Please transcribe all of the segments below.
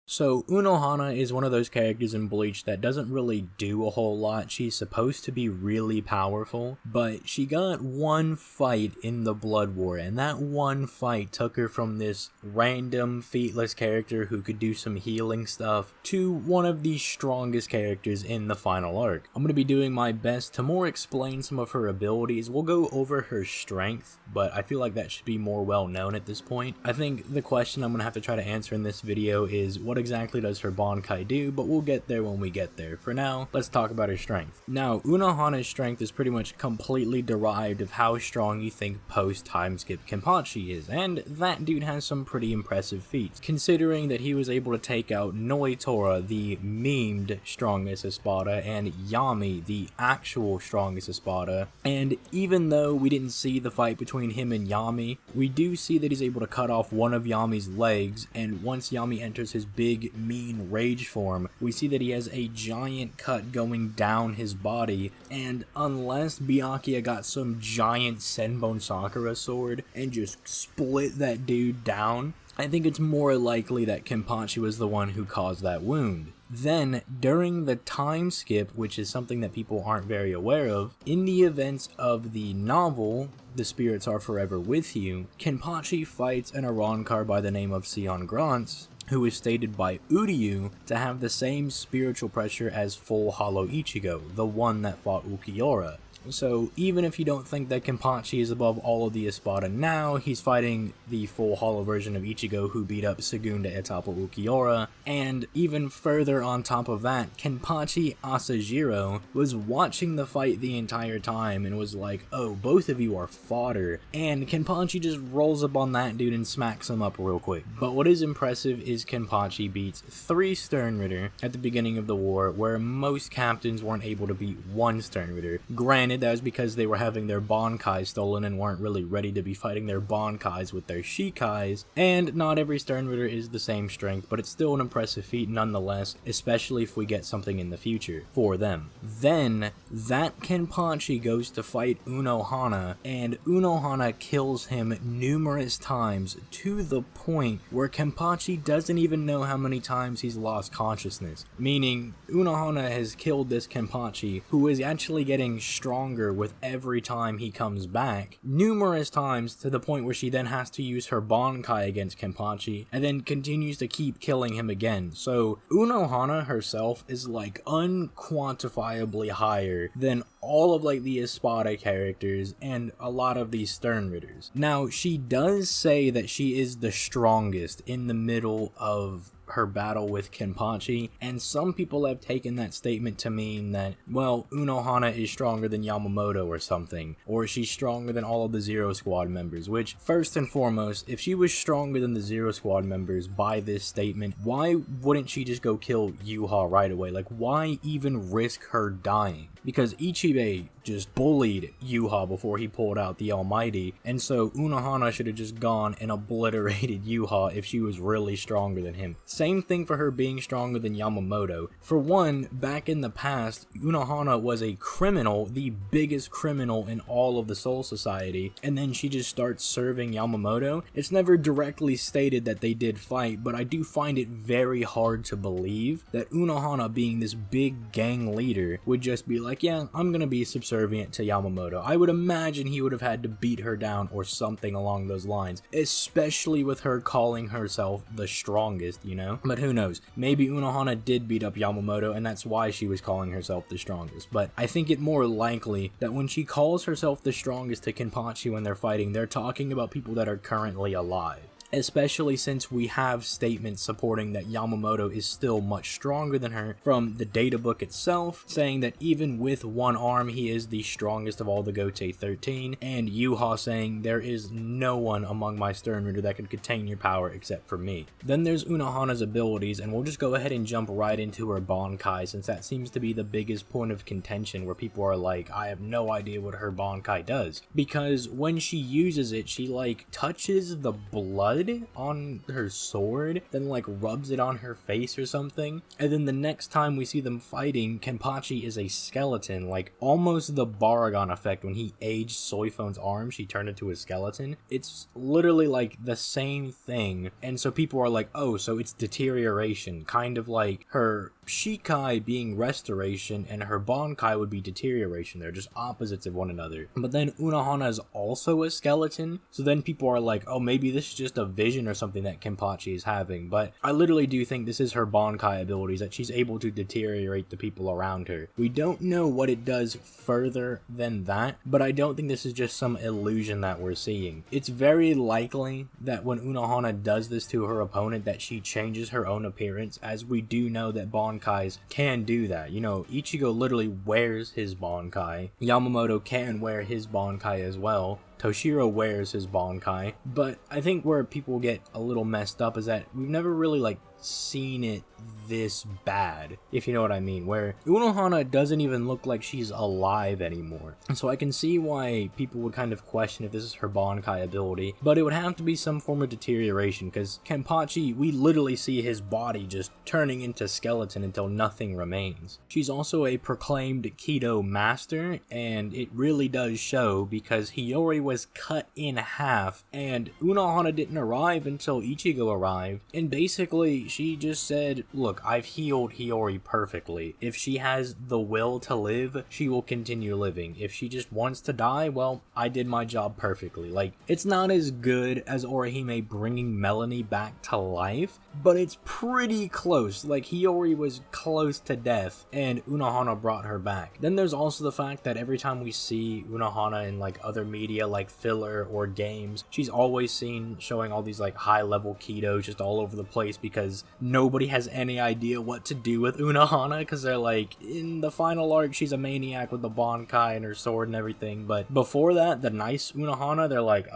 So Unohana is one of those characters in Bleach that doesn't really do a whole lot. She's supposed to be really powerful, but she got one fight in the Blood War, and that one fight took her from this random featless character who could do some healing stuff to one of the strongest characters in the final arc. I'm going to be doing my best to more explain some of her abilities. We'll go over her strength, but I feel like that should be more well known at this point. I think the question I'm going to have to try to answer in this video is what exactly does her Bankai do, but we'll get there when we get there. For now, let's talk about her strength. Now, Unohana's strength is pretty much completely derived of how strong you think post-time skip Kenpachi is, and that dude has some pretty impressive feats, considering that he was able to take out Noitora, the memed strongest Espada, and Yami, the actual strongest Espada. And even though we didn't see the fight between him and Yami, we do see that he's able to cut off one of Yami's legs, and once Yami enters his big mean rage form, we see that he has a giant cut going down his body, and unless Byakuya got some giant Senbon Sakura sword and just split that dude down, I think it's more likely that Kenpachi was the one who caused that wound. Then, during the time skip, which is something that people aren't very aware of, in the events of the novel, The Spirits Are Forever With You, Kenpachi fights an Arrancar by the name of Sion Grants, who is stated by Uryu to have the same spiritual pressure as Full Hollow Ichigo, the one that fought Ukiura. So even if you don't think that Kenpachi is above all of the Espada now, he's fighting the Full Hollow version of Ichigo who beat up Segunda Etapa Ukiura, and even further on top of that, Kenpachi Asajiro was watching the fight the entire time and was like, oh, both of you are fodder, and Kenpachi just rolls up on that dude and smacks him up real quick. But what is impressive is Kenpachi beats 3 Sternritter at the beginning of the war, where most captains weren't able to beat 1 Sternritter. Granted, that was because they were having their Bankai stolen and weren't really ready to be fighting their Bankais with their Shikais, and not every Sternritter is the same strength, but it's still an impressive feat nonetheless, especially if we get something in the future for them. Then, that Kenpachi goes to fight Unohana, and Unohana kills him numerous times to the point where Kenpachi doesn't even know how many times he's lost consciousness, meaning Unohana has killed this Kenpachi, who is actually getting stronger with every time he comes back, numerous times to the point where she then has to use her Bankai against Kenpachi, and then continues to keep killing him again. So Unohana herself is like unquantifiably higher than all of like the Espada characters and a lot of these Sternritters. Now, she does say that she is the strongest in the middle of her battle with Kenpachi, and some people have taken that statement to mean that, well, Unohana is stronger than Yamamoto or something, or she's stronger than all of the Zero Squad members, which, first and foremost, if she was stronger than the Zero Squad members by this statement, why wouldn't she just go kill Yuha right away? Like, why even risk her dying? Because Ichibei just bullied Yuha before he pulled out the Almighty, and so Unohana should have just gone and obliterated Yuha if she was really stronger than him. Same thing for her being stronger than Yamamoto. For one, back in the past, Unohana was a criminal, the biggest criminal in all of the Soul Society, and then she just starts serving Yamamoto. It's never directly stated that they did fight, but I do find it very hard to believe that Unohana, being this big gang leader, would just be like, yeah, I'm gonna be subservient to Yamamoto. I would imagine he would have had to beat her down or something along those lines, especially with her calling herself the strongest, you know? But who knows? Maybe Unohana did beat up Yamamoto and that's why she was calling herself the strongest. But I think it more likely that when she calls herself the strongest to Kenpachi when they're fighting, they're talking about people that are currently alive. Especially since we have statements supporting that Yamamoto is still much stronger than her from the data book itself, saying that even with one arm he is the strongest of all the Gote 13, and Yuha saying there is no one among my Sternritter that can contain your power except for me. Then there's Unohana's abilities, and we'll just go ahead and jump right into her Bankai, since that seems to be the biggest point of contention where people are like, I have no idea what her Bankai does. Because when she uses it, she like touches the blood blood on her sword, then like rubs it on her face or something. And then the next time we see them fighting, Kenpachi is a skeleton, like almost the Baragon effect when he aged Soifon's arm, she turned into a skeleton. It's literally like the same thing. And so people are like, oh, so it's deterioration, kind of like her Shikai being restoration and her Bankai would be deterioration. They're just opposites of one another. But then Unohana is also a skeleton, so then people are like, oh, maybe this is just a vision or something that Kenpachi is having. But I literally do think this is her Bankai abilities, that she's able to deteriorate the people around her. We don't know what it does further than that, but I don't think this is just some illusion that we're seeing. It's very likely that when Unohana does this to her opponent that she changes her own appearance, as we do know that Bankais can do that. You know, Ichigo literally wears his Bankai. Yamamoto can wear his Bankai as well. Toshiro wears his Bankai. But I think where people get a little messed up is that we've never really like seen it this bad, if you know what I mean, where Unohana doesn't even look like she's alive anymore. And so I can see why people would kind of question if this is her Bankai ability, but it would have to be some form of deterioration, because Kenpachi, we literally see his body just turning into skeleton until nothing remains. She's also a proclaimed Kido master, and it really does show, because Hiyori was cut in half, and Unohana didn't arrive until Ichigo arrived, and basically she just said, look, I've healed Hiyori perfectly. If she has the will to live, she will continue living. If she just wants to die, well, I did my job perfectly. Like, it's not as good as Orihime bringing Melanie back to life, but it's pretty close. Like, Hiyori was close to death, and Unohana brought her back. Then there's also the fact that every time we see Unohana in, like, other media, like filler or games, she's always seen showing all these, like, high-level Kidos just all over the place, because nobody has any idea what to do with Unohana, because they're like, in the final arc, she's a maniac with the Bankai and her sword and everything, but before that, the nice Unohana, they're like,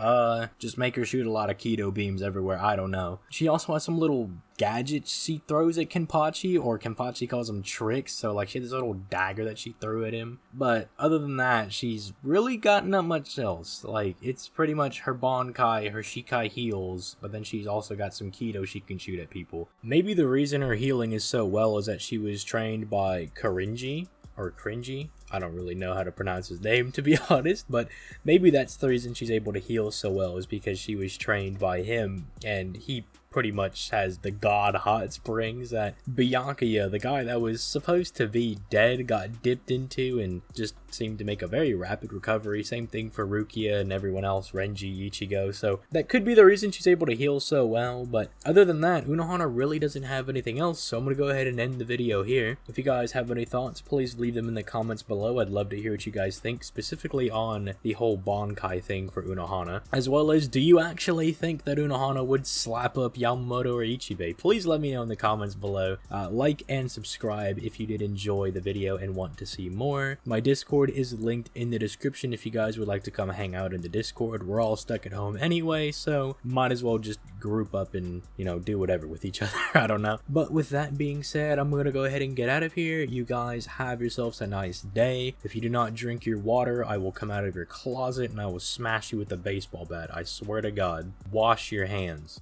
just make her shoot a lot of Kido beams everywhere, I don't know. She also has some little gadgets she throws at Kenpachi, or Kenpachi calls them tricks, so like she had this little dagger that she threw at him, but other than that, she's really got not much else. Like, it's pretty much her Bankai, her Shikai heals, but then she's also got some Kido she can shoot at people. Maybe the reason her healing is so well is that she was trained by Karinji, or Cringy. I don't really know how to pronounce his name, to be honest, but maybe that's the reason she's able to heal so well, is because she was trained by him, and he pretty much has the god hot springs that Byakuya, the guy that was supposed to be dead, got dipped into and just seemed to make a very rapid recovery. Same thing for Rukia and everyone else, Renji, Ichigo, so that could be the reason she's able to heal so well. But other than that, Unohana really doesn't have anything else, so I'm gonna go ahead and end the video here. If you guys have any thoughts, please leave them in the comments below. I'd love to hear what you guys think, specifically on the whole Bankai thing for Unohana, as well as, do you actually think that Unohana would slap up Yamamoto or Ichibei? Please let me know in the comments below. Like and subscribe if you did enjoy the video and want to see more. My Discord is linked in the description if you guys would like to come hang out in the Discord. We're all stuck at home anyway, so might as well just group up and, you know, do whatever with each other. I don't know. But with that being said, I'm gonna go ahead and get out of here. You guys have yourselves a nice day. If you do not drink your water, I will come out of your closet and I will smash you with a baseball bat. I swear to God. Wash your hands.